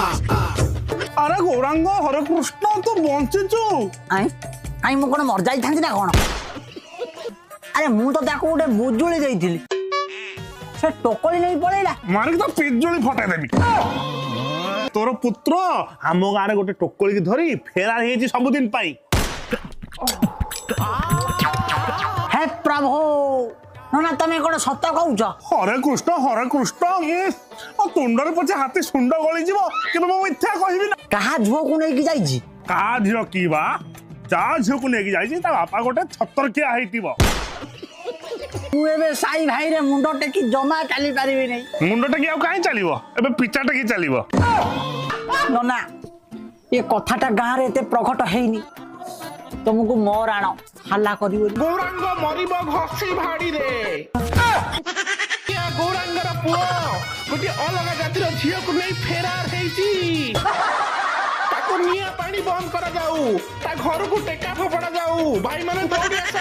अरे गौरांग हरे कृष्ण तू बंचीचु आई मु कोन मर जाई थांती ना कोन अरे मु तो ताको गोटे बुजुली देइथिली से टोकली नहीं पळेला मारे तो पिजुली फटाई देबी तोर पुत्र आम गाँव गोटे टोकली धरी फेरार हो सबुदिन पाई हे प्रभु ना तमे कोन सत्य कहउछ हरे कृष्ण तुंडर पछे हाथी सुंड गली जीव कि मिथ्या कहबी ना कहा झुओ को नहीं की जाईजी का झील की बा जा झील को लेके जाई ता बापा गोटे छतर किया हेतिबो तू एबे साई भाई रे मुंड टेकी जमा चली पारिबी नहीं मुंड टेकी आउ काई चलीबो एबे पिचा टेकी चलीबो नना ये कथाटा गाँ रे एते प्रकट हेइनी तुमको मोर आण हल्ला करिवो गौरांग मरिब घसी भाड़ी रे गौरांगर पुओ गोटे अलग जातिर झील को नहीं फेरार हेइची ताको निया पानी बंद करा जाऊ ता घर को टेका फोपड़ा जाऊ भाई माने दौड़ी आस